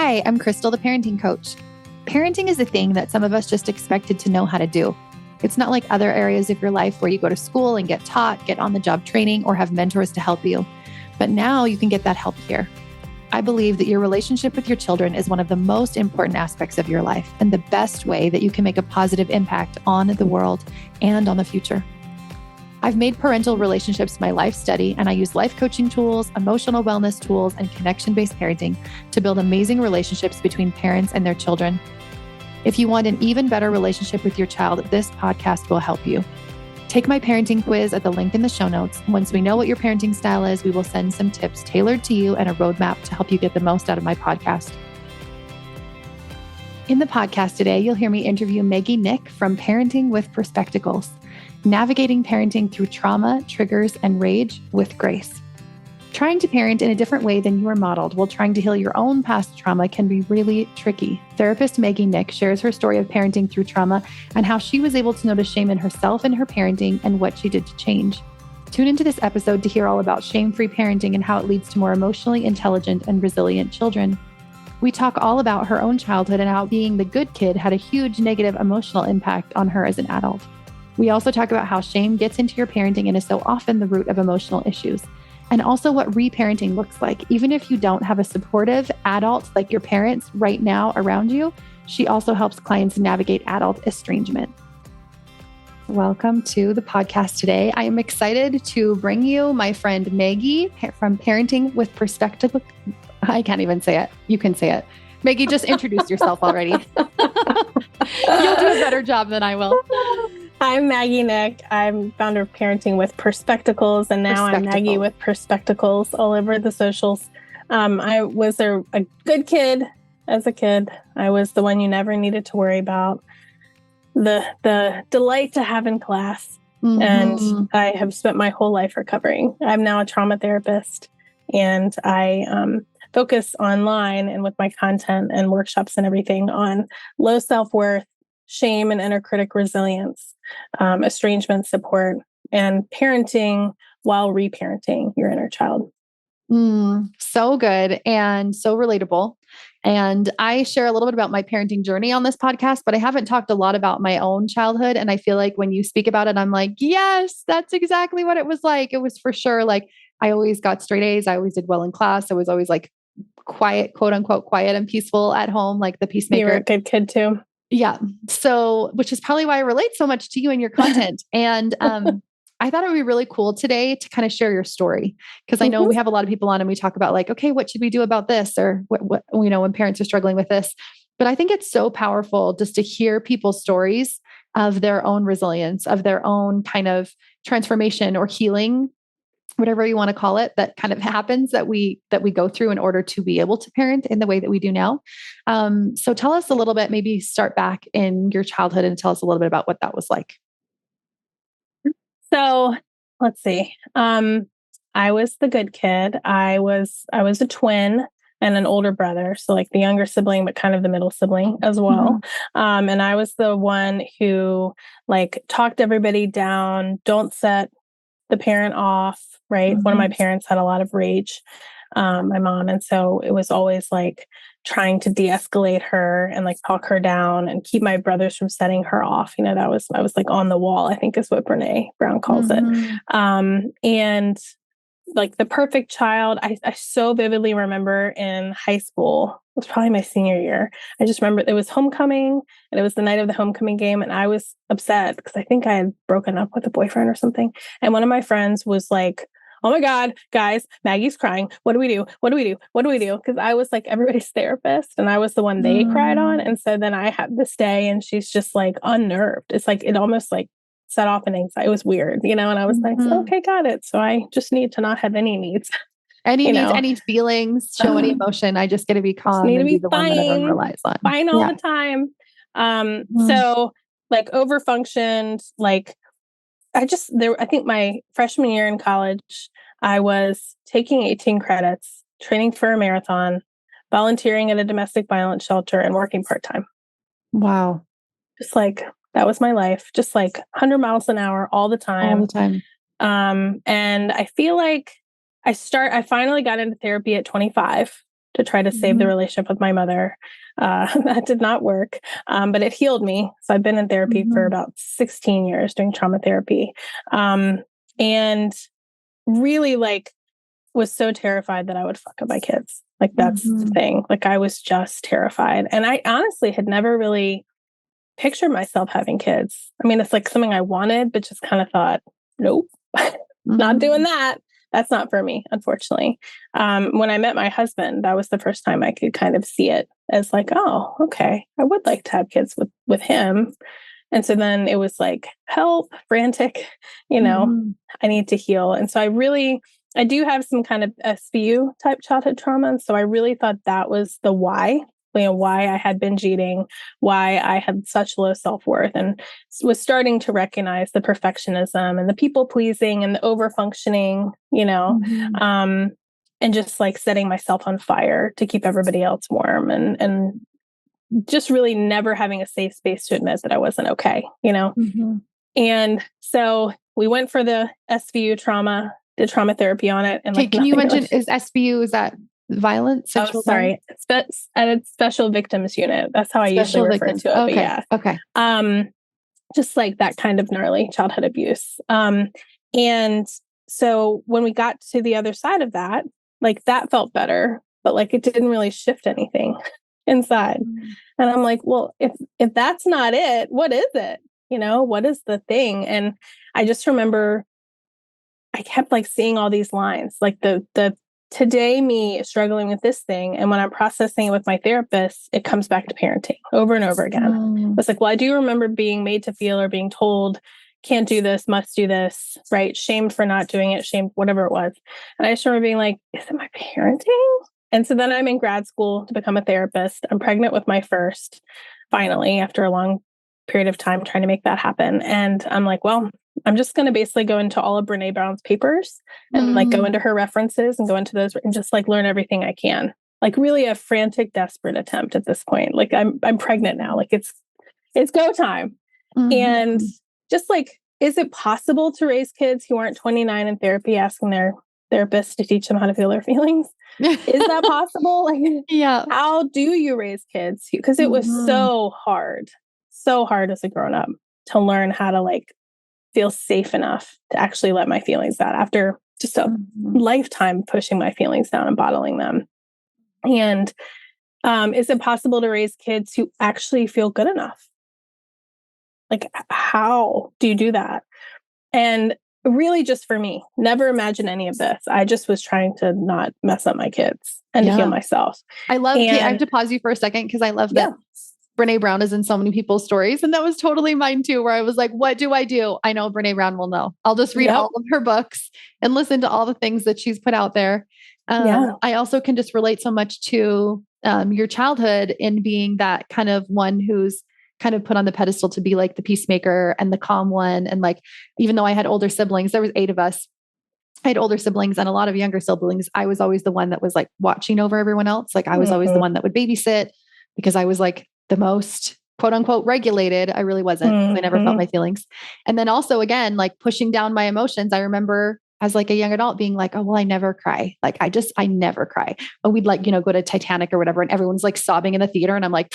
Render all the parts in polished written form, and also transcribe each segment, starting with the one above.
Hi, I'm Crystal, the parenting coach. Parenting is a thing that some of us just expected to know how to do. It's not like other areas of your life where you go to school and get taught, get on-the-job training, or have mentors to help you. But now you can get that help here. I believe that your relationship with your children is one of the most important aspects of your life and the best way that you can make a positive impact on the world and on the future. I've made parental relationships my life study, and I use life coaching tools, emotional wellness tools, and connection-based parenting to build amazing relationships between parents and their children. If you want an even better relationship with your child, this podcast will help you. Take my parenting quiz at the link in the show notes. Once we know what your parenting style is, we will send some tips tailored to you and a roadmap to help you get the most out of my podcast. In the podcast today, you'll hear me interview Maggie Nick from Parenting with Perspectacles, navigating parenting through trauma, triggers, and rage with grace. Trying to parent in a different way than you were modeled while trying to heal your own past trauma can be really tricky. Therapist Maggie Nick shares her story of parenting through trauma and how she was able to notice shame in herself and her parenting and what she did to change. Tune into this episode to hear all about shame-free parenting and how it leads to more emotionally intelligent and resilient children. We talk all about her own childhood and how being the good kid had a huge negative emotional impact on her as an adult. We also talk about how shame gets into your parenting and is so often the root of emotional issues, and also what reparenting looks like. Even if you don't have a supportive adult like your parents right now around you, she also helps clients navigate adult estrangement. Welcome to the podcast today. I am excited to bring you my friend Maggie from Parenting with Perspectacles. I can't even say it. You can say it. Maggie, just introduce yourself already. You'll do a better job than I will. I'm Maggie Nick. I'm founder of Parenting with Perspectacles, and now I'm Maggie with Perspectacles all over the socials. I was a good kid as a kid. I was the one you never needed to worry about. The delight to have in class. Mm-hmm. And I have spent my whole life recovering. I'm now a trauma therapist, and I focus online and with my content and workshops and everything on low self-worth, shame and inner critic resilience, estrangement support, and parenting while reparenting your inner child. So good and so relatable. And I share a little bit about my parenting journey on this podcast, but I haven't talked a lot about my own childhood. And I feel like when you speak about it, I'm like, yes, that's exactly what it was like. It was for sure. Like I always got straight A's. I always did well in class. I was always like quiet, quote unquote, quiet and peaceful at home, like the peacemaker. You were a good kid too. Yeah. So, which is probably why I relate so much to you and your content. And I thought it would be really cool today to kind of share your story. Because I know we have a lot of people on and we talk about like, okay, what should we do about this? Or what, when parents are struggling with this. But I think it's so powerful just to hear people's stories of their own resilience, of their own kind of transformation or healing, whatever you want to call it, that kind of happens that we go through in order to be able to parent in the way that we do now. So tell us a little bit, maybe start back in your childhood and tell us a little bit about what that was like. So let's see. I was the good kid. I was a twin and an older brother. So like the younger sibling, but kind of the middle sibling as well. Mm-hmm. And I was the one who like talked everybody down, don't set the parent off, right? Mm-hmm. One of my parents had a lot of rage, my mom. And so it was always like trying to de-escalate her and like talk her down and keep my brothers from setting her off. I was like on the wall, I think is what Brene Brown calls it. And like the perfect child, I so vividly remember in high school, it was probably my senior year. I just remember it was homecoming and it was the night of the homecoming game. And I was upset because I think I had broken up with a boyfriend or something. And one of my friends was like, oh my God, guys, Maggie's crying. What do we do? What do we do? What do we do? Because I was like everybody's therapist and I was the one they cried on. And so then I had this day and she's just like unnerved. It's like, it almost like set off an anxiety. It was weird, and I was like, okay, got it. So I just need to not have any needs. Any needs, any feelings, show any emotion. I just get to be calm and be the one that everyone relies on. Fine all the time. So like overfunctioned, like I think my freshman year in college, I was taking 18 credits, training for a marathon, volunteering at a domestic violence shelter, and working part-time. Wow. Just like, that was my life. Just like 100 miles an hour all the time. All the time. And I feel like I finally got into therapy at 25 to try to save the relationship with my mother. That did not work, but it healed me. So I've been in therapy for about 16 years doing trauma therapy. And really like was so terrified that I would fuck up my kids. Like that's the thing. Like I was just terrified. And I honestly had never really pictured myself having kids. I mean, it's like something I wanted, but just kind of thought, nope, not doing that. That's not for me, unfortunately. When I met my husband, that was the first time I could kind of see it as like, oh, okay, I would like to have kids with him. And so then it was like, help, frantic, I need to heal. And so I do have some kind of SVU type childhood trauma. And so I really thought that was the why I had binge eating, why I had such low self-worth, and was starting to recognize the perfectionism and the people pleasing and the over functioning, and just like setting myself on fire to keep everybody else warm and just really never having a safe space to admit that I wasn't okay, And so we went for the SVU trauma, did trauma therapy on it. And can you mention, is SVU, is that violence? Sexual sorry. At a special victims unit. That's how I usually refer to it. Okay. But yeah. Okay. Just like that kind of gnarly childhood abuse. And so when we got to the other side of that, like that felt better, but like it didn't really shift anything inside. And I'm like, well, if that's not it, what is it? What is the thing? And I just remember I kept like seeing all these lines, like the today me struggling with this thing. And when I'm processing it with my therapist, it comes back to parenting over and over again. It's like, well, I do remember being made to feel or being told, can't do this, must do this, right? Shamed for not doing it, shamed, whatever it was. And I just remember being like, is it my parenting? And so then I'm in grad school to become a therapist. I'm pregnant with my first, finally, after a long period of time trying to make that happen. And I'm like, well, I'm just going to basically go into all of Brene Brown's papers and like go into her references and go into those and just like learn everything I can. Like really a frantic, desperate attempt at this point. Like I'm pregnant now. Like it's go time. And just like, is it possible to raise kids who aren't 29 in therapy asking their therapist to teach them how to feel their feelings? Is that possible? Like, yeah. How do you raise kids? Because it was so hard as a grown up to learn how to like feel safe enough to actually let my feelings out after just a lifetime pushing my feelings down and bottling them. And is it possible to raise kids who actually feel good enough? Like, how do you do that? And really just for me, never imagine any of this. I just was trying to not mess up my kids and to heal myself. I love, I have to pause you for a second because I love that Brene Brown is in so many people's stories. And that was totally mine too, where I was like, what do I do? I know Brene Brown will know. I'll just read all of her books and listen to all the things that she's put out there. I also can just relate so much to your childhood in being that kind of one who's kind of put on the pedestal to be like the peacemaker and the calm one. And like, even though I had older siblings, there was 8 of us. I had older siblings and a lot of younger siblings. I was always the one that was like watching over everyone else. Like I was always the one that would babysit because I was like the most quote unquote regulated. I really wasn't. I never felt my feelings. And then also again, like pushing down my emotions. I remember as like a young adult being like, oh, well, I never cry. Like I never cry. But we'd like, go to Titanic or whatever. And everyone's like sobbing in the theater. And I'm like,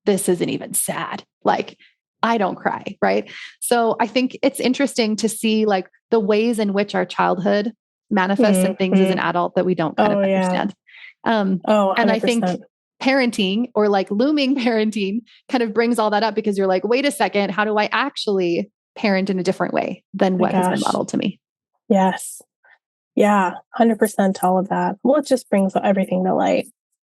this isn't even sad. Like I don't cry. Right. So I think it's interesting to see like the ways in which our childhood manifests in things as an adult that we don't kind of understand. And I think parenting or like looming parenting kind of brings all that up because you're like, wait a second, how do I actually parent in a different way than what has been modeled to me? Yes. Yeah. 100% all of that. Well, it just brings everything to light,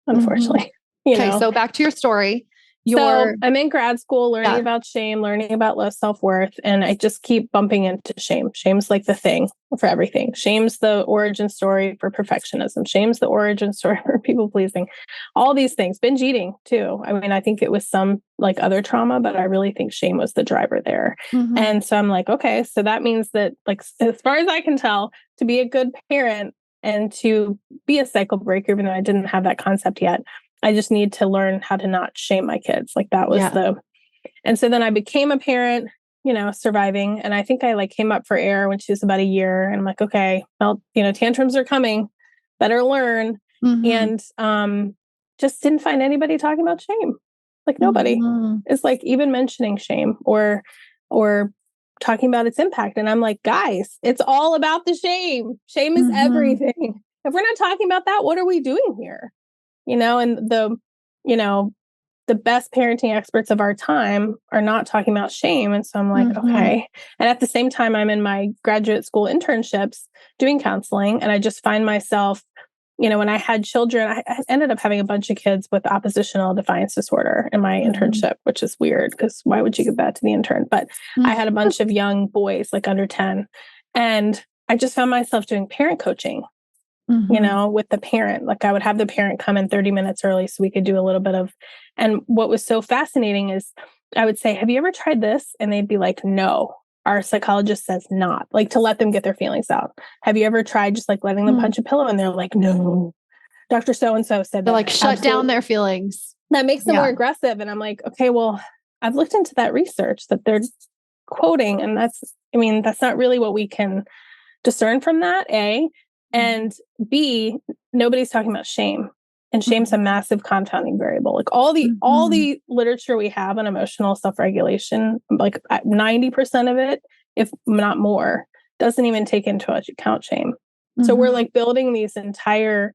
unfortunately. Okay. So back to your story. So I'm in grad school learning about shame, learning about low self-worth, and I just keep bumping into shame. Shame's like the thing for everything. Shame's the origin story for perfectionism. Shame's the origin story for people pleasing. All these things. Binge eating too. I mean, I think it was some like other trauma, but I really think shame was the driver there. And so I'm like, okay, so that means that like, as far as I can tell, to be a good parent and to be a cycle breaker, even though I didn't have that concept yet, I just need to learn how to not shame my kids. Like that was and so then I became a parent, surviving. And I think I like came up for air when she was about a year and I'm like, okay, well, tantrums are coming, better learn. and just didn't find anybody talking about shame. Like nobody is like even mentioning shame or talking about its impact. And I'm like, guys, it's all about the shame. Shame is everything. If we're not talking about that, what are we doing here? And the best parenting experts of our time are not talking about shame. And so I'm like, okay. And at the same time, I'm in my graduate school internships doing counseling. And I just find myself, when I had children, I ended up having a bunch of kids with oppositional defiance disorder in my internship, which is weird because why would you give that to the intern? But I had a bunch of young boys, like under 10. And I just found myself doing parent coaching, with the parent. Like I would have the parent come in 30 minutes early so we could do a little bit of, and what was so fascinating is I would say, have you ever tried this? And they'd be like, no, our psychologist says not, like to let them get their feelings out. Have you ever tried just like letting them punch a pillow? And they're like, no, Dr. So-and-so said they're that. Like shut down their feelings. That makes them more aggressive. And I'm like, okay, well, I've looked into that research that they're quoting. And that's not really what we can discern from that, A. And B, nobody's talking about shame. And shame's a massive compounding variable. Like all the literature we have on emotional self-regulation, like 90% of it, if not more, doesn't even take into account shame. So we're like building these entire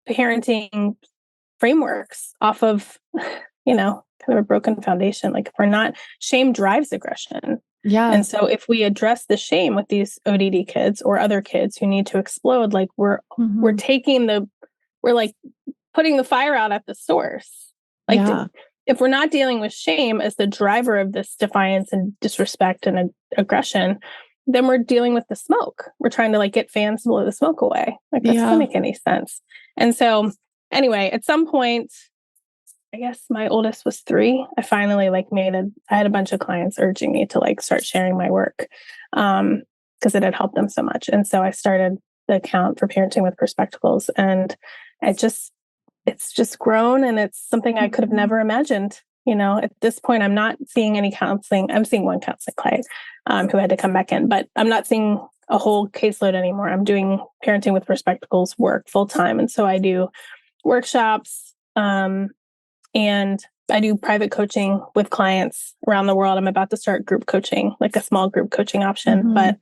parenting frameworks off of, kind of a broken foundation. Like if we're not, shame drives aggression. Yeah. And so if we address the shame with these ODD kids or other kids who need to explode, like we're like putting the fire out at the source. Like if we're not dealing with shame as the driver of this defiance and disrespect and aggression, then we're dealing with the smoke. We're trying to like get fans to blow the smoke away. Like that doesn't make any sense. And so anyway, at some point, I guess my oldest was 3. I finally I had a bunch of clients urging me to like start sharing my work because it had helped them so much. And so I started the account for Parenting with Perspectacles, and it's just grown, and it's something I could have never imagined. At this point, I'm not seeing any counseling. I'm seeing one counseling client who had to come back in, but I'm not seeing a whole caseload anymore. I'm doing Parenting with Perspectacles work full time. And so I do workshops, and I do private coaching with clients around the world. I'm about to start group coaching, like a small group coaching option. But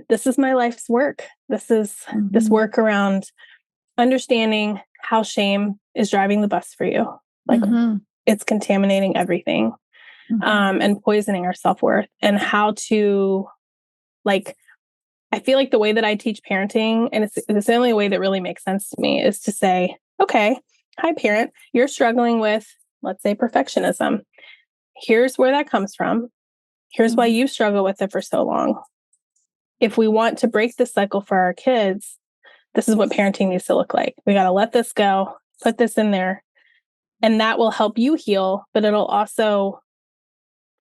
this is my life's work. This is this work around understanding how shame is driving the bus for you. Like it's contaminating everything and poisoning our self-worth, and how to I feel like the way that I teach parenting, and it's the only way that really makes sense to me, is to say, okay, hi parent, you're struggling with, let's say, perfectionism. Here's where that comes from. Here's why you struggle with it for so long. If we want to break this cycle for our kids, this is what parenting needs to look like. We got to let this go, put this in there, and that will help you heal, but it'll also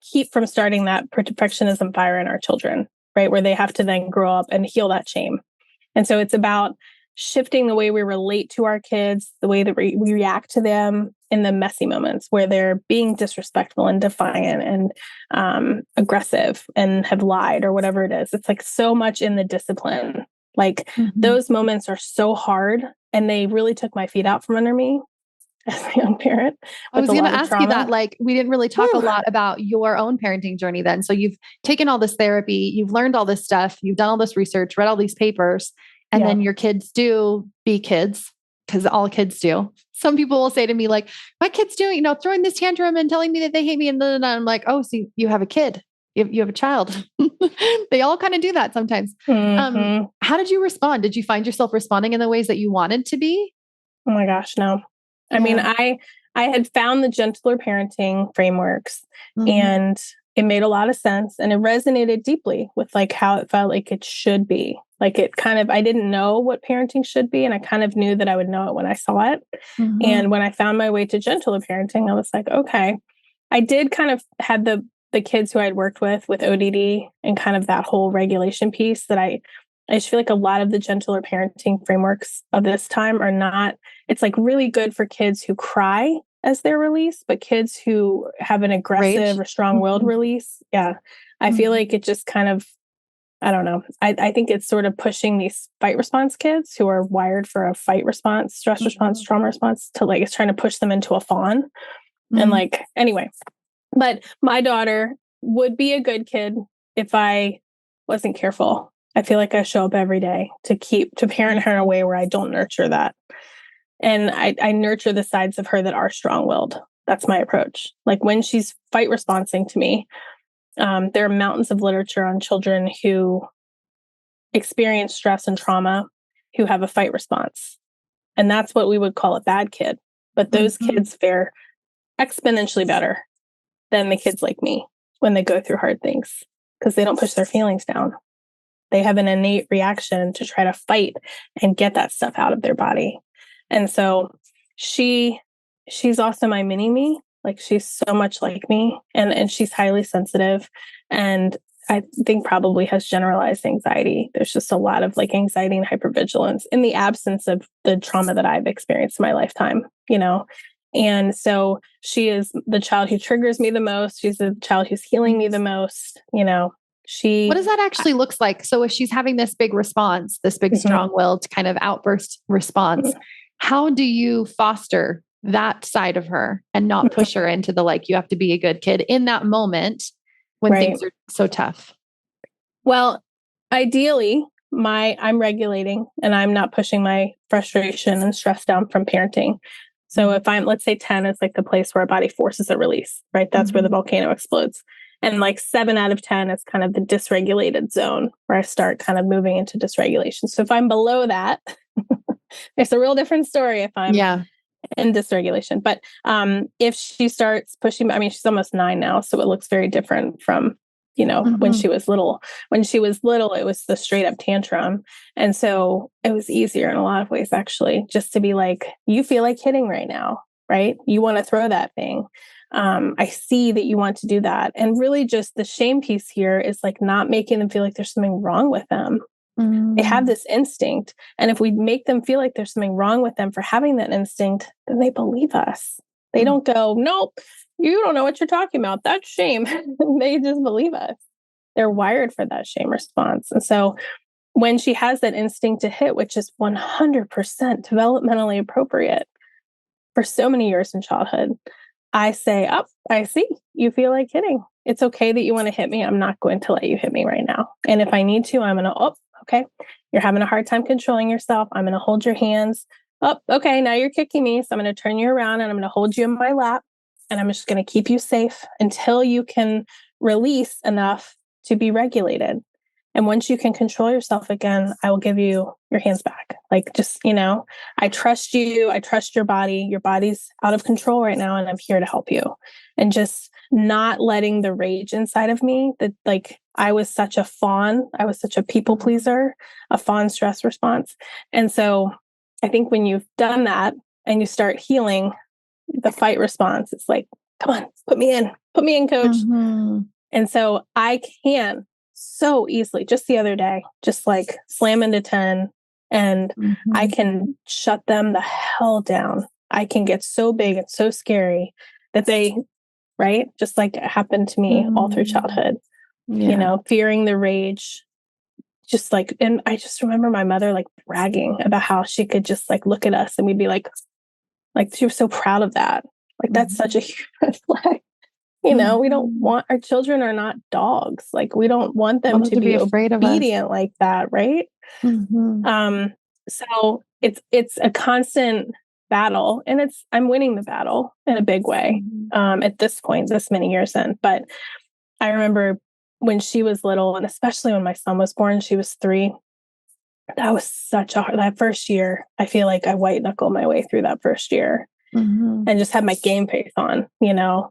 keep from starting that perfectionism fire in our children, right? Where they have to then grow up and heal that shame. And so it's about shifting the way we relate to our kids, the way that we react to them in the messy moments where they're being disrespectful and defiant and aggressive and have lied or whatever it is. It's like so much in the discipline. Like those moments are so hard, and they really took my feet out from under me as a young parent. I was going to ask you that, like, we didn't really talk a lot about your own parenting journey then. So you've taken all this therapy, you've learned all this stuff, you've done all this research, read all these papers, and then your kids do be kids, because all kids do. Some people will say to me, like, my kid's doing, throwing this tantrum and telling me that they hate me. And then I'm like, oh, so you have a kid. You have a child. They all kind of do that sometimes. How did you respond? Did you find yourself responding in the ways that you wanted to be? Oh my gosh, no. I mean, I had found the gentler parenting frameworks, and it made a lot of sense, and it resonated deeply with like how it felt like it should be. Like I didn't know what parenting should be, and I kind of knew that I would know it when I saw it. And when I found my way to gentler parenting, I was like, okay. I did kind of had the kids who I'd worked with ODD and kind of that whole regulation piece that I just feel like a lot of the gentler parenting frameworks of this time are not, it's like really good for kids who cry as their release, but kids who have an aggressive or strong-willed release. Yeah. I feel like it just kind of, I don't know. I think it's sort of pushing these fight response kids who are wired for a fight response, stress response, trauma response to like, it's trying to push them into a fawn. And like, anyway, but my daughter would be a good kid if I wasn't careful. I feel like I show up every day to parent her in a way where I don't nurture that. And I nurture the sides of her that are strong-willed. That's my approach. Like when she's fight responding to me, there are mountains of literature on children who experience stress and trauma who have a fight response. And that's what we would call a bad kid. But those kids fare exponentially better than the kids like me when they go through hard things because they don't push their feelings down. They have an innate reaction to try to fight and get that stuff out of their body. And so she's also my mini me. Like she's so much like me and she's highly sensitive and I think probably has generalized anxiety. There's just a lot of like anxiety and hypervigilance in the absence of the trauma that I've experienced in my lifetime, you know? And so she is the child who triggers me the most. She's the child who's healing me the most, you know? What does that actually look like? So if she's having this big response, this big strong-willed kind of outburst response, how do you foster that side of her and not push her into the, like, you have to be a good kid in that moment when things are so tough? Well, ideally, I'm regulating and I'm not pushing my frustration and stress down from parenting. So if let's say 10 is like the place where our body forces a release, right? That's where the volcano explodes. And like 7 out of 10 is kind of the dysregulated zone where I start kind of moving into dysregulation. So if I'm below that, it's a real different story if I'm in dysregulation. But if she starts pushing, I mean, she's almost 9 now, so it looks very different from, you know, when she was little. When she was little, it was the straight up tantrum. And so it was easier in a lot of ways, actually, just to be like, you feel like hitting right now, right? You want to throw that thing. I see that you want to do that. And really just the shame piece here is like not making them feel like there's something wrong with them. They have this instinct. And if we make them feel like there's something wrong with them for having that instinct, then they believe us. They don't go, nope, you don't know what you're talking about. That's shame. They just believe us. They're wired for that shame response. And so when she has that instinct to hit, which is 100% developmentally appropriate for so many years in childhood, I say, I see. You feel like hitting. It's okay that you want to hit me. I'm not going to let you hit me right now. And if I need to, I'm going to, okay, you're having a hard time controlling yourself. I'm going to hold your hands. Okay, now you're kicking me. So I'm going to turn you around and I'm going to hold you in my lap. And I'm just going to keep you safe until you can release enough to be regulated. And once you can control yourself again, I will give you your hands back. Like, just, you know, I trust you. I trust your body. Your body's out of control right now. And I'm here to help you. And just not letting the rage inside of me that like, I was such a fawn. I was such a people pleaser, a fawn stress response. And so I think when you've done that and you start healing the fight response, it's like, come on, put me in, coach. And so I can so easily, just the other day, just like slam into 10 and I can shut them the hell down. I can get so big and so scary that they, right? Just like it happened to me all through childhood, you know, fearing the rage, just like, and I just remember my mother like bragging about how she could just like look at us and we'd be like she was so proud of that. Like, that's such a huge red flag. You know, we don't want, our children are not dogs. Like, we don't want them to be afraid obedient like that. Right. So it's a constant battle and I'm winning the battle in a big way. At this point, this many years in, but I remember when she was little and especially when my son was born, she was 3. That was that first year. I feel like I white knuckled my way through that first year. And just had my game face on, you know,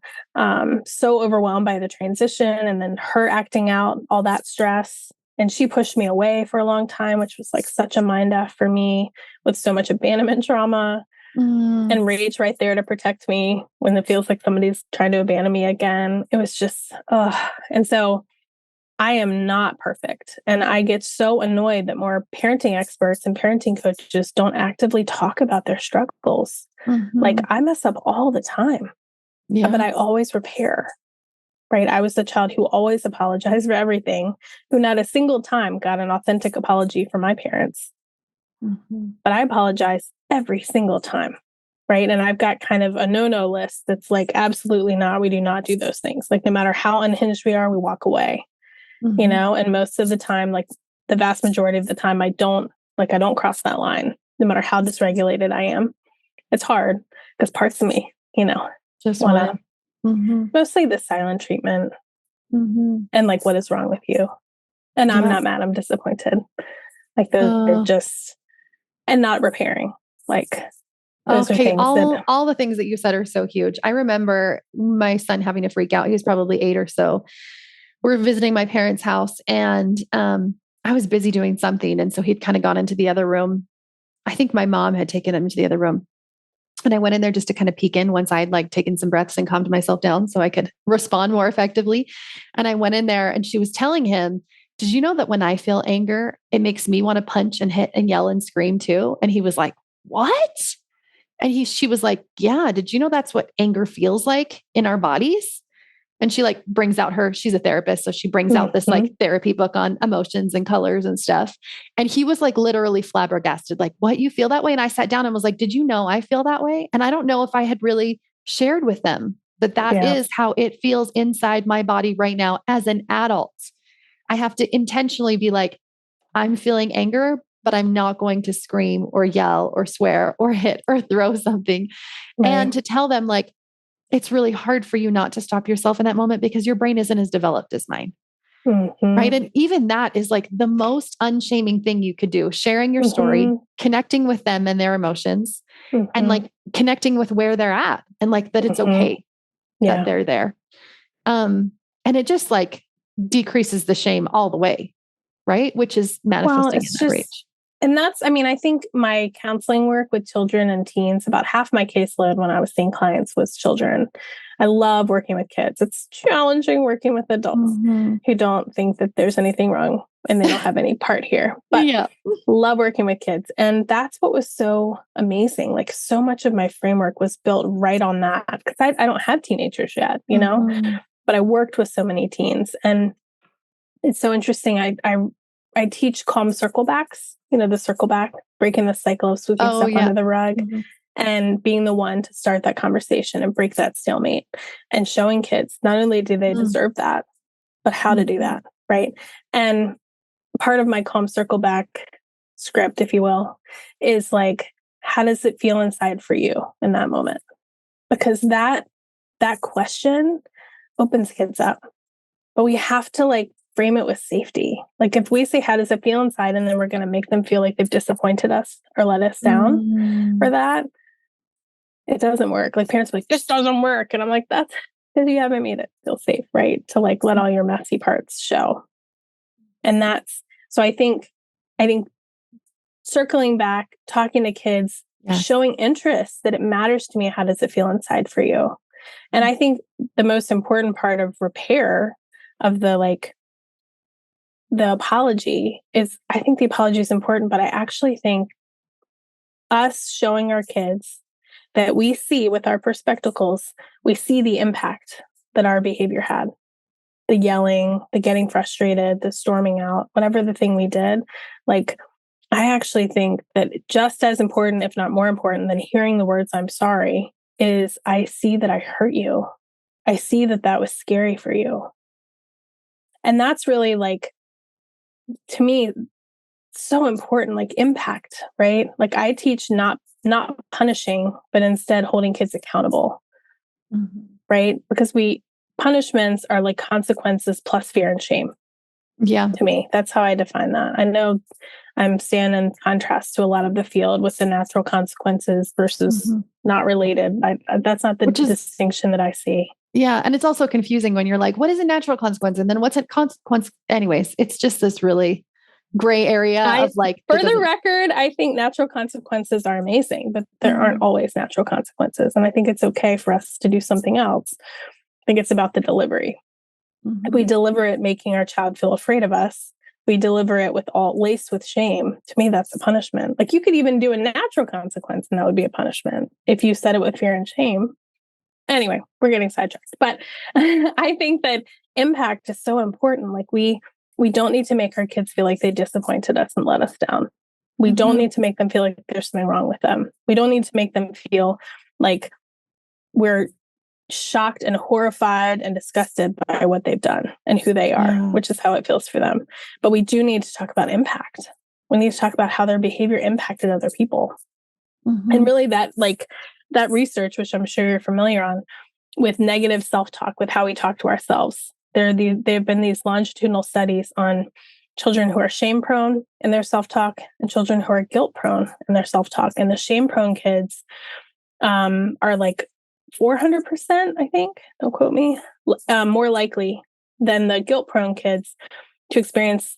so overwhelmed by the transition and then her acting out all that stress. And she pushed me away for a long time, which was like such a mind F for me with so much abandonment trauma and rage right there to protect me when it feels like somebody's trying to abandon me again. It was just, and so I am not perfect. And I get so annoyed that more parenting experts and parenting coaches don't actively talk about their struggles. Like, I mess up all the time, but I always repair. right? I was the child who always apologized for everything, who not a single time got an authentic apology from my parents. But I apologize every single time, right? And I've got kind of a no-no list that's like, absolutely not. We do not do those things. Like, no matter how unhinged we are, we walk away, you know? And most of the time, like the vast majority of the time, I don't cross that line, no matter how dysregulated I am. It's hard because parts of me, you know, just want to mostly the silent treatment and like, what is wrong with you? And I'm not mad, I'm disappointed. Like those are just, and not repairing. Like those are things all the things that you said are so huge. I remember my son having a freak out. He was probably 8 or so. We're visiting my parents' house, and I was busy doing something. And so he'd kind of gone into the other room. I think my mom had taken him into the other room. And I went in there just to kind of peek in once I'd like taken some breaths and calmed myself down so I could respond more effectively. And I went in there and she was telling him, did you know that when I feel anger, it makes me want to punch and hit and yell and scream too? And he was like, what? And she was like, yeah, did you know that's what anger feels like in our bodies? And she like brings out she's a therapist. So she brings out this like therapy book on emotions and colors and stuff. And he was like literally flabbergasted, like, what, you feel that way? And I sat down and was like, did you know I feel that way? And I don't know if I had really shared with them that is how it feels inside my body right now as an adult. I have to intentionally be like, I'm feeling anger, but I'm not going to scream or yell or swear or hit or throw something. Right. And to tell them like, it's really hard for you not to stop yourself in that moment because your brain isn't as developed as mine. Right. And even that is like the most unshaming thing you could do, sharing your story, connecting with them and their emotions and like connecting with where they're at and like that it's okay that they're there. And it just like decreases the shame all the way. Right. Which is manifesting in that rage. And that's, I mean, I think my counseling work with children and teens, about half my caseload when I was seeing clients was children. I love working with kids. It's challenging working with adults who don't think that there's anything wrong and they don't have any part here, but love working with kids. And that's what was so amazing. Like so much of my framework was built right on that because I don't have teenagers yet, you know, but I worked with so many teens. And it's so interesting. I teach calm circle backs, you know, the circle back, breaking the cycle of sweeping stuff under the rug and being the one to start that conversation and break that stalemate and showing kids not only do they deserve that, but how to do that. Right. And part of my calm circle back script, if you will, is like, how does it feel inside for you in that moment? Because that question opens kids up, but we have to like frame it with safety. Like if we say, how does it feel inside? And then we're going to make them feel like they've disappointed us or let us down for that. It doesn't work. Like parents are like, this doesn't work. And I'm like, that's because you haven't made it feel safe, right? To like, let all your messy parts show. And so I think circling back, talking to kids, showing interest that it matters to me. How does it feel inside for you? And I think the most important part of repair of the apology is, I think the apology is important, but I actually think us showing our kids that we see with our Perspectacles, we see the impact that our behavior had. The yelling, the getting frustrated, the storming out, whatever the thing we did. Like, I actually think that just as important, if not more important than hearing the words, I'm sorry, is I see that I hurt you. I see that was scary for you. And that's really like, to me, so important, like impact, right? Like I teach not punishing, but instead holding kids accountable, right? Because punishments are like consequences plus fear and shame. Yeah. To me, that's how I define that. I know I'm standing in contrast to a lot of the field with the natural consequences versus not related. That's not the distinction that I see. Yeah. And it's also confusing when you're like, what is a natural consequence? And then what's a consequence? Anyways, it's just this really gray area of like. For the record, I think natural consequences are amazing, but there aren't always natural consequences. And I think it's okay for us to do something else. I think it's about the delivery. If we deliver it making our child feel afraid of us, we deliver it with all laced with shame. To me, that's a punishment. Like you could even do a natural consequence and that would be a punishment. If you said it with fear and shame, Anyway, we're getting sidetracked, but I think that impact is so important. Like we don't need to make our kids feel like they disappointed us and let us down. We don't need to make them feel like there's something wrong with them. We don't need to make them feel like we're shocked and horrified and disgusted by what they've done and who they are, which is how it feels for them. But we do need to talk about impact. We need to talk about how their behavior impacted other people. And really that research, which I'm sure you're familiar on, with negative self-talk, with how we talk to ourselves. There have been these longitudinal studies on children who are shame-prone in their self-talk and children who are guilt-prone in their self-talk. And the shame-prone kids are like 400%, I think, don't quote me, more likely than the guilt-prone kids to experience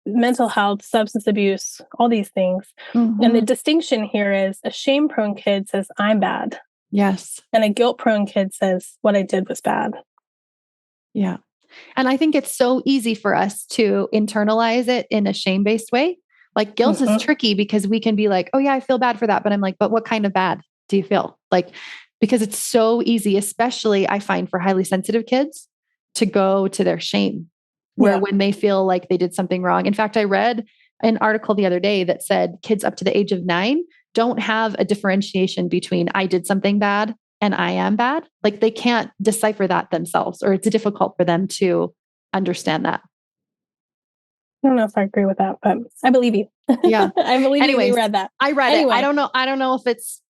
mental health, substance abuse, all these things. And the distinction here is a shame-prone kid says, I'm bad. Yes. And a guilt-prone kid says, what I did was bad. Yeah. And I think it's so easy for us to internalize it in a shame-based way. Like guilt is tricky because we can be like, oh yeah, I feel bad for that. But I'm like, but what kind of bad do you feel? Like, because it's so easy, especially I find for highly sensitive kids to go to their shame, where when they feel like they did something wrong. In fact, I read an article the other day that said kids up to the age of 9 don't have a differentiation between I did something bad and I am bad. Like they can't decipher that themselves, or it's difficult for them to understand that. I don't know if I agree with that, but I believe you. Yeah. I believe you read that. I read it. I don't know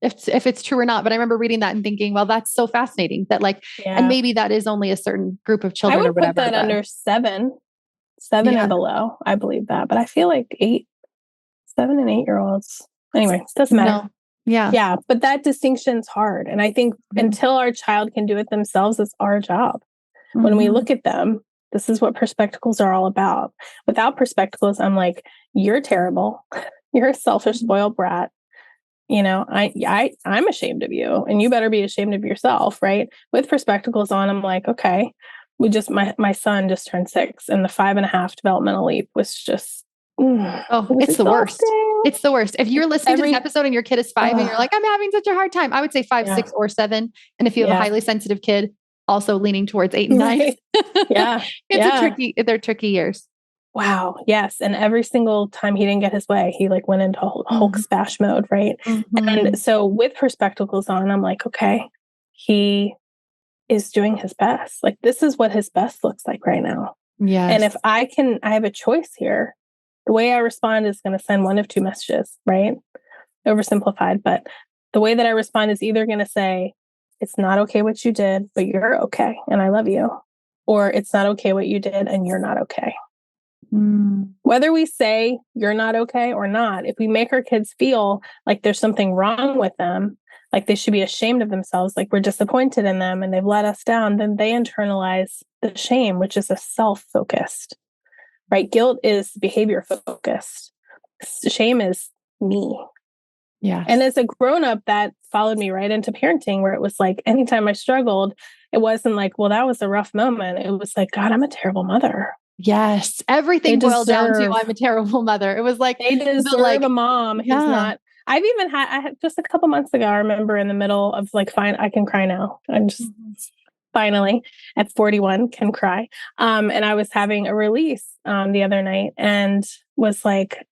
if it's true or not, but I remember reading that and thinking, well, that's so fascinating that and maybe that is only a certain group of children or whatever. I would put that under 7 and below. I believe that, but I feel like 7 and 8-year-olds. Anyway, it doesn't matter. No. Yeah. Yeah. But that distinction's hard. And I think until our child can do it themselves, it's our job. When we look at them, this is what Perspectacles are all about. Without Perspectacles, I'm like, you're terrible. You're a selfish, spoiled brat. You know, I'm ashamed of you and you better be ashamed of yourself. Right. With Perspectacles on, I'm like, okay, my son just turned 6 and the 5.5 developmental leap was just, it's the worst. It's the worst. If you're listening to this episode and your kid is 5 and you're like, I'm having such a hard time, I would say 5, 6, or 7. And if you have a highly sensitive kid, also leaning towards 8 and 9. They're tricky years. Wow. Yes. And every single time he didn't get his way, he went into Hulk smash mode. Right. And so with Perspectacles on, I'm like, okay, he is doing his best. Like, this is what his best looks like right now. Yeah. And if I have a choice here, the way I respond is going to send one of 2 messages, right? Oversimplified, but the way that I respond is either going to say, it's not okay what you did, but you're okay. And I love you. Or it's not okay what you did and you're not okay. Whether we say you're not okay or not, if we make our kids feel like there's something wrong with them, like they should be ashamed of themselves, like we're disappointed in them and they've let us down, then they internalize the shame, which is a self-focused, right? Guilt is behavior focused. Shame is me. Yeah. And as a grown-up, that followed me right into parenting, where it was like, anytime I struggled, it wasn't like, well, that was a rough moment. It was like, God, I'm a terrible mother. Yes. Everything boiled down to, I'm a terrible mother. It was like, they deserve a mom who's not. I had just a couple months ago, I remember in the middle of fine, I can cry now. I'm just finally at 41 can cry. And I was having a release the other night and was like,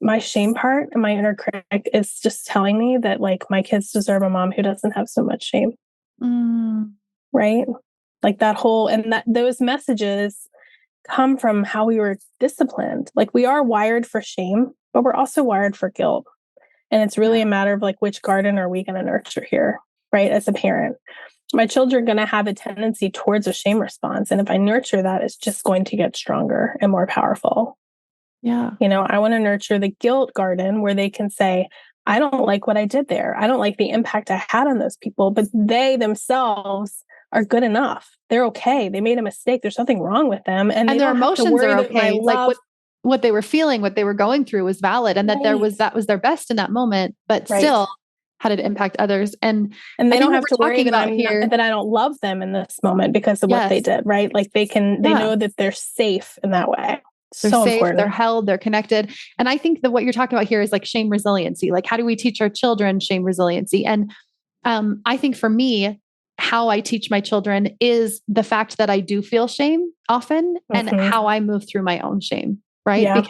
my shame part and my inner critic is just telling me that my kids deserve a mom who doesn't have so much shame. Right? Like that whole, and those messages come from how we were disciplined. Like we are wired for shame, but we're also wired for guilt. And it's really a matter of which garden are we going to nurture here, right? As a parent, my children are going to have a tendency towards a shame response. And if I nurture that, it's just going to get stronger and more powerful. Yeah. I want to nurture the guilt garden where they can say, I don't like what I did there. I don't like the impact I had on those people, but they themselves are good enough. They're okay. They made a mistake. There's nothing wrong with them. And their emotions are okay. What they were feeling, what they were going through was valid. And that that was their best in that moment, but still how did it impact others? And they don't have to worry that I don't love them in this moment because of what they did, right? They know that they're safe in that way. They're so safe, important. They're held, they're connected. And I think that what you're talking about here is shame resiliency. How do we teach our children shame resiliency? And I think for me, how I teach my children is the fact that I do feel shame often and how I move through my own shame, right? Yeah.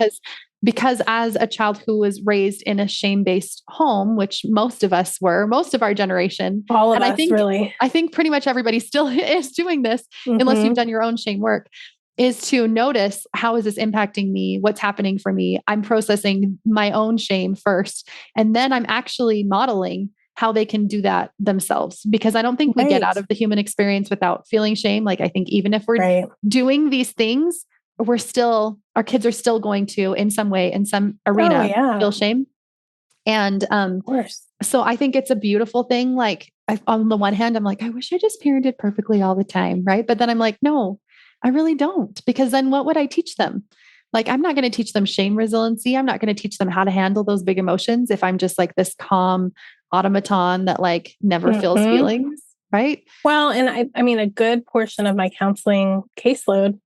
Because as a child who was raised in a shame-based home, which most of us were, most of our generation, all of and us, really. I think pretty much everybody still is doing this, unless you've done your own shame work, is to notice, how is this impacting me? What's happening for me? I'm processing my own shame first. And then I'm actually modeling how they can do that themselves. Because I don't think we get out of the human experience without feeling shame. Like, I think even if we're doing these things, our kids are still going to, in some way, in some arena, feel shame. And so I think it's a beautiful thing. Like, on the one hand, I'm like, I wish I just parented perfectly all the time. Right. But then I'm like, no, I really don't, because then what would I teach them? Like, I'm not going to teach them shame resiliency. I'm not going to teach them how to handle those big emotions if I'm just like this calm automaton that like never feels feelings. Right. Well, and I mean, a good portion of my counseling caseload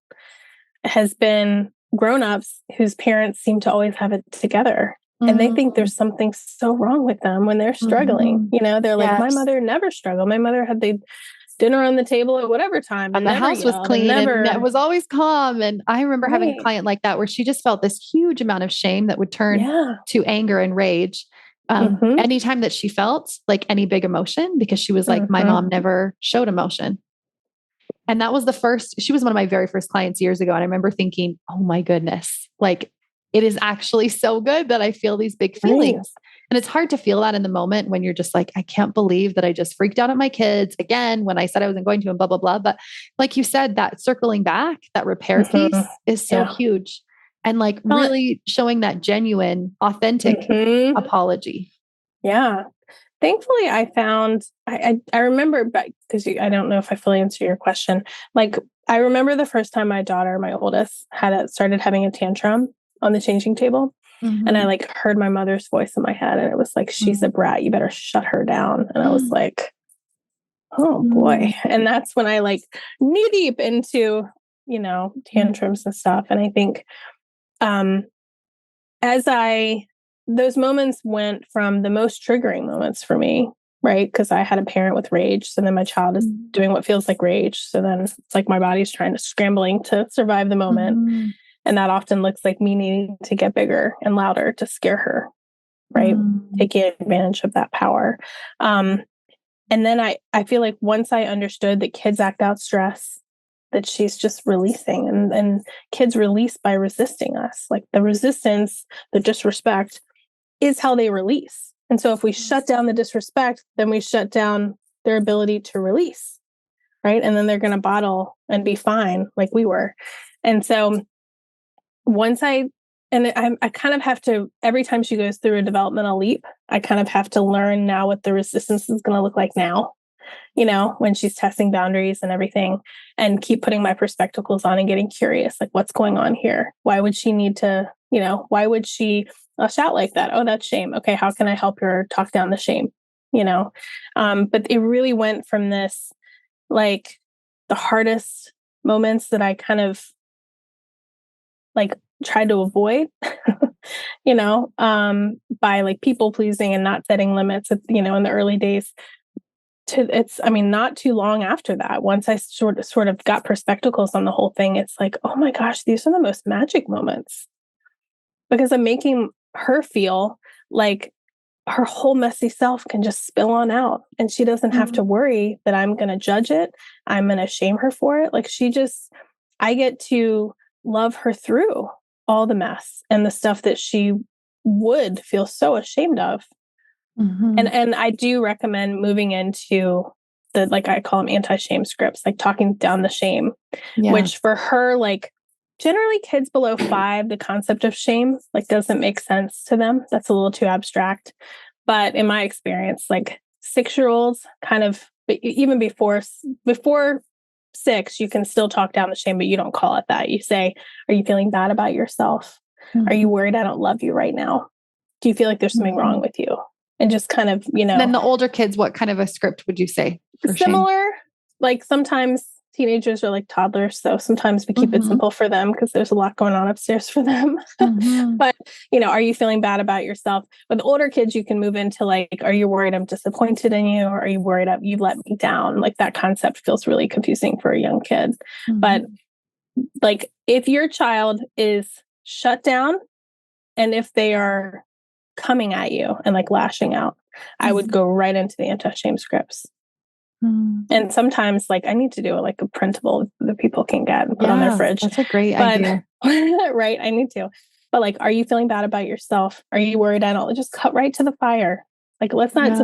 has been grown-ups whose parents seem to always have it together. And they think there's something so wrong with them when they're struggling. You know, they're like, my mother never struggled. My mother had the dinner on the table at whatever time. And the house was clean and it was always calm. And I remember having a client like that, where she just felt this huge amount of shame that would turn to anger and rage. Anytime that she felt like any big emotion, because she was like, my mom never showed emotion. And that was she was one of my very first clients years ago. And I remember thinking, oh my goodness, like, it is actually so good that I feel these big feelings. And it's hard to feel that in the moment when you're just like, I can't believe that I just freaked out at my kids again when I said I wasn't going to, and blah, blah, blah. But like you said, that circling back, that repair piece is so huge. And like really showing that genuine, authentic apology. Yeah. Thankfully, I found, I remember, because I don't know if I fully answer your question. Like, I remember the first time my daughter, my oldest, started having a tantrum on the changing table. And I like heard my mother's voice in my head, and it was like, she's a brat. You better shut her down. And I was like, oh boy. And that's when I like knee deep into, tantrums and stuff. And I think, those moments went from the most triggering moments for me, right? Because I had a parent with rage. So then my child is doing what feels like rage. So then it's like my body's scrambling to survive the moment. And that often looks like me needing to get bigger and louder to scare her, right? Taking advantage of that power. And then I feel like once I understood that kids act out stress, that she's just releasing, and kids release by resisting us. Like, the resistance, the disrespect is how they release. And so if we shut down the disrespect, then we shut down their ability to release, right? And then they're going to bottle and be fine like we were. And so I kind of have to, every time she goes through a developmental leap, I kind of have to learn now what the resistance is going to look like now, when she's testing boundaries and everything, and keep putting my Perspectacles on and getting curious, like, what's going on here? Why would she need to, why would she lash out like that? Oh, that's shame. Okay. How can I help her talk down the shame? But it really went from this, like, the hardest moments that I kind of like tried to avoid, by like people pleasing and not setting limits, in the early days, not too long after that, once I sort of got Perspectacles on the whole thing, it's like, oh my gosh, these are the most magic moments, because I'm making her feel like her whole messy self can just spill on out, and she doesn't have to worry that I'm going to judge it. I'm going to shame her for it. Like, I get to love her through all the mess and the stuff that she would feel so ashamed of. And I do recommend moving into the, like, I call them anti-shame scripts, like talking down the shame, which for her, like, generally kids below 5, the concept of shame, like, doesn't make sense to them. That's a little too abstract. But in my experience, like, 6-year-olds kind of, even before 6, you can still talk down the shame, but you don't call it that. You say, are you feeling bad about yourself? Are you worried I don't love you right now? Do you feel like there's something wrong with you? And just kind of, And then the older kids, what kind of a script would you say? Similar, like, sometimes teenagers are like toddlers. So sometimes we keep it simple for them because there's a lot going on upstairs for them. But, are you feeling bad about yourself? With older kids, you can move into like, are you worried I'm disappointed in you? Or are you worried you let me down? Like that concept feels really confusing for a young kid. But like if your child is shut down and if they are coming at you and like lashing out, I would go right into the anti-shame scripts. And sometimes like I need to do like a printable that people can get and put on their fridge. That's a great idea. Right. I need to. But like, are you feeling bad about yourself? Are you worried? I don't just cut right to the fire. Like, let's not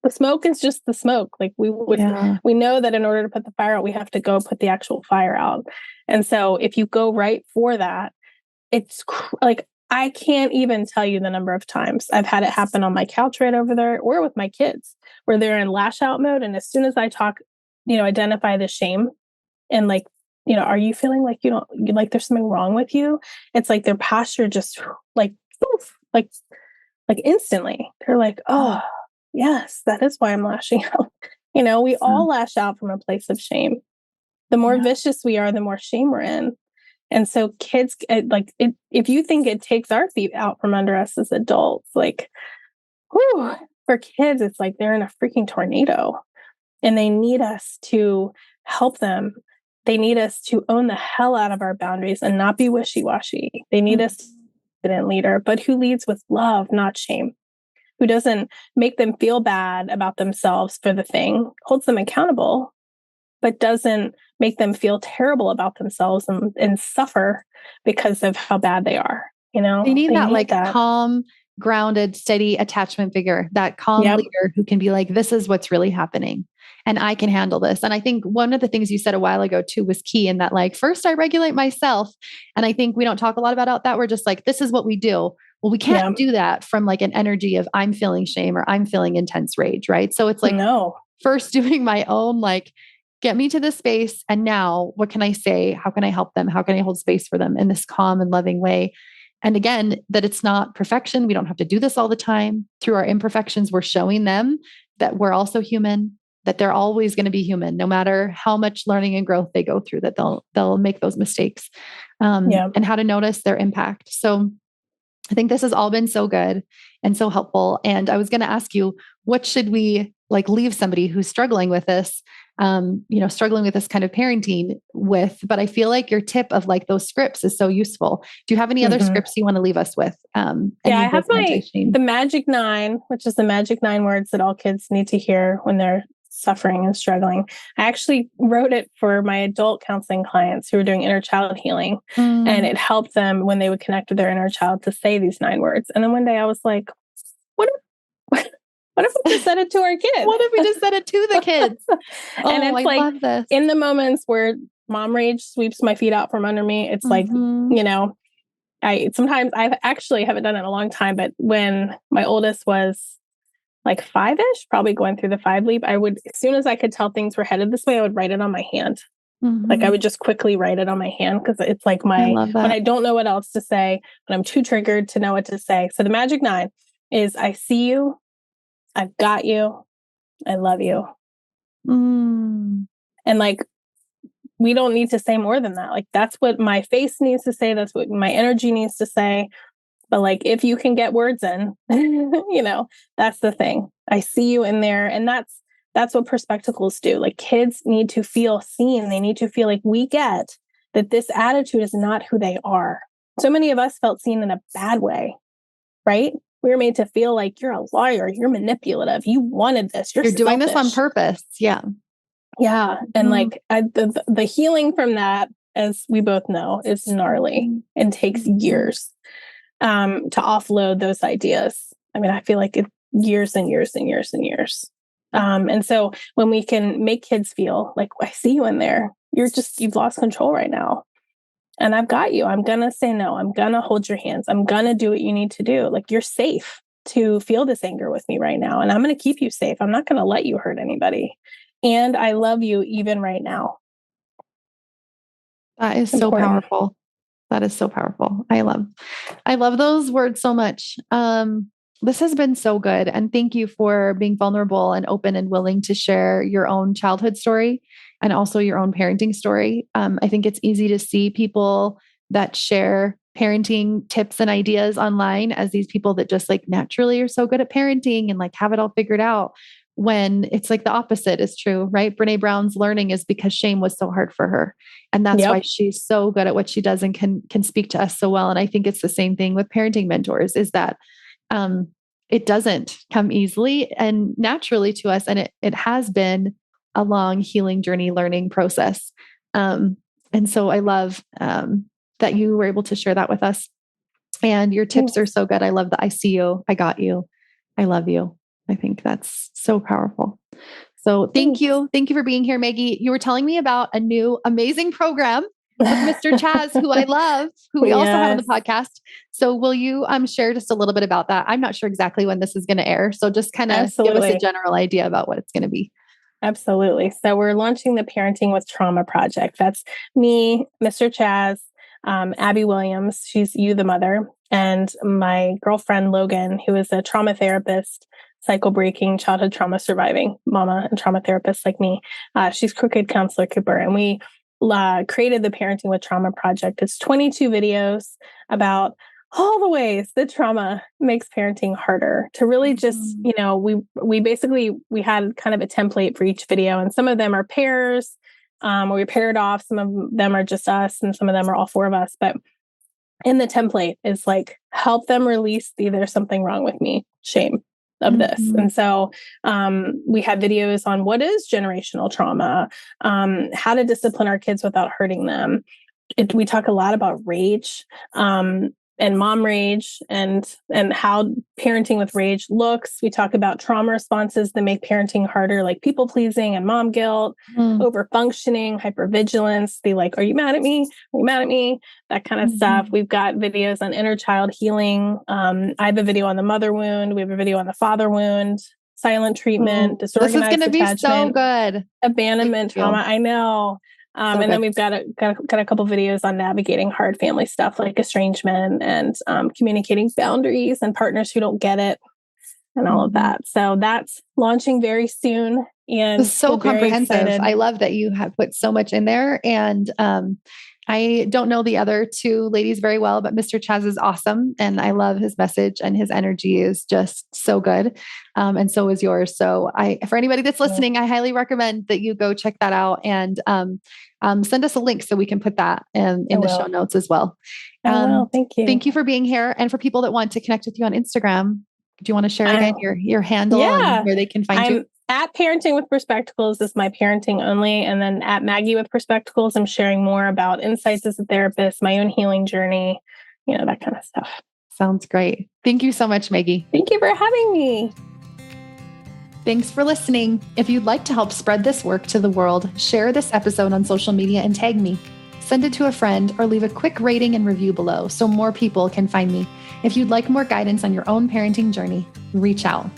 the smoke is just the smoke. Like we know that in order to put the fire out, we have to go put the actual fire out. And so if you go right for that, it's like, I can't even tell you the number of times I've had it happen on my couch right over there or with my kids where they're in lash out mode. And as soon as I talk, identify the shame and like, are you feeling like like there's something wrong with you? It's like their posture just like, poof, like instantly. They're like, oh, yes, that is why I'm lashing out. We all lash out from a place of shame. The more vicious we are, the more shame we're in. And so kids, like, if you think it takes our feet out from under us as adults, like, whew, for kids, it's like they're in a freaking tornado and they need us to help them. They need us to own the hell out of our boundaries and not be wishy-washy. They need us to be a leader, but who leads with love, not shame, who doesn't make them feel bad about themselves for the thing, holds them accountable, but doesn't make them feel terrible about themselves and suffer because of how bad they are. They need that calm, grounded, steady attachment figure, that calm leader who can be like, this is what's really happening and I can handle this. And I think one of the things you said a while ago too was key in that, like, first I regulate myself. And I think we don't talk a lot about that. We're just like, this is what we do. Well, we can't do that from like an energy of I'm feeling shame or I'm feeling intense rage. Right. So it's like, first doing my own, like, get me to this space. And now what can I say? How can I help them? How can I hold space for them in this calm and loving way? And again, that it's not perfection. We don't have to do this all the time. Through our imperfections, we're showing them that we're also human, that they're always going to be human, no matter how much learning and growth they go through, that they'll make those mistakes, and how to notice their impact. So I think this has all been so good and so helpful. And I was going to ask you, what should we like leave somebody who's struggling with this, struggling with this kind of parenting with, but I feel like your tip of like those scripts is so useful. Do you have any other scripts you want to leave us with? I have the Magic 9, which is the magic 9 words that all kids need to hear when they're suffering and struggling. I actually wrote it for my adult counseling clients who were doing inner child healing. And it helped them when they would connect with their inner child to say these 9 words. And then one day I was like, what if we just said it to our kids? What if we just said it to the kids? And it's I love this. In the moments where mom rage sweeps my feet out from under me, it's like, I actually haven't done it in a long time, but when my oldest was like 5-ish, probably going through the 5 leap, I would, as soon as I could tell things were headed this way, I would write it on my hand. Like I would just quickly write it on my hand because it's like when I don't know what else to say, when I'm too triggered to know what to say. So the Magic 9 is I see you, I've got you, I love you. And like, we don't need to say more than that. Like, that's what my face needs to say. That's what my energy needs to say. But like, if you can get words in, that's the thing. I see you in there. And that's what Perspectacles do. Like, kids need to feel seen. They need to feel like we get that this attitude is not who they are. So many of us felt seen in a bad way, right? We were made to feel like you're a liar, you're manipulative, you wanted this, you're doing this on purpose. Yeah. Yeah. And like the healing from that, as we both know, is gnarly and takes years to offload those ideas. I mean, I feel like it's years and years and years and years. And so when we can make kids feel like, I see you in there, you've lost control right now. And I've got you. I'm going to say no. I'm going to hold your hands. I'm going to do what you need to do. Like, you're safe to feel this anger with me right now. And I'm going to keep you safe. I'm not going to let you hurt anybody. And I love you even right now. That is so powerful. That is so powerful. I love those words so much. This has been so good. And thank you for being vulnerable and open and willing to share your own childhood story and also your own parenting story. I think it's easy to see people that share parenting tips and ideas online as these people that just like naturally are so good at parenting and like have it all figured out, when it's like the opposite is true, right? Brene Brown's learning is because shame was so hard for her. And that's why she's so good at what she does and can speak to us so well. And I think it's the same thing with parenting mentors, is that it doesn't come easily and naturally to us. And it has been a long healing journey, learning process. And so I love that you were able to share that with us. And your tips are so good. I love that. I see you. I got you. I love you. I think that's so powerful. So thank you. Thank you for being here, Maggie. You were telling me about a new amazing program with Mr. Chaz, who I love, who we also have on the podcast. So will you share just a little bit about that? I'm not sure exactly when this is going to air. So just kind of give us a general idea about what it's going to be. Absolutely. So we're launching the Parenting with Trauma project. That's me, Mr. Chaz, Abby Williams, she's You the Mother, and my girlfriend Logan, who is a trauma therapist, cycle breaking, childhood trauma surviving mama and trauma therapist like me. She's Crooked Counselor Cooper, and we created the Parenting with Trauma project. It's 22 videos about all the ways that trauma makes parenting harder, to really just, we had kind of a template for each video, and some of them are pairs, where we paired off. Some of them are just us, and some of them are all four of us. But in the template is like, help them release the "there's something wrong with me" shame of this. And so we have videos on what is generational trauma, how to discipline our kids without hurting them. We talk a lot about rage, and mom rage, and how parenting with rage looks. We talk about trauma responses that make parenting harder, like people pleasing and mom guilt, over functioning, hypervigilance. The like, are you mad at me? Are you mad at me? That kind of stuff. We've got videos on inner child healing. I have a video on the mother wound. We have a video on the father wound, silent treatment, disorganized attachment. This is going to be so good. Abandonment trauma. I know. And then we've got a couple videos on navigating hard family stuff like estrangement and communicating boundaries and partners who don't get it and all of that. So that's launching very soon. And it's so comprehensive. I love that you have put so much in there. And I don't know the other two ladies very well, but Mr. Chaz is awesome. And I love his message, and his energy is just so good. And so is yours. So for anybody that's listening, I highly recommend that you go check that out, and send us a link so we can put that in the show notes as well. Thank you. Thank you for being here. And for people that want to connect with you on Instagram, do you want to share again your handle and where they can find you? At Parenting with Perspectacles is my parenting only. And then at Maggie with Perspectacles, I'm sharing more about insights as a therapist, my own healing journey, that kind of stuff. Sounds great. Thank you so much, Maggie. Thank you for having me. Thanks for listening. If you'd like to help spread this work to the world, share this episode on social media and tag me. Send it to a friend or leave a quick rating and review below so more people can find me. If you'd like more guidance on your own parenting journey, reach out.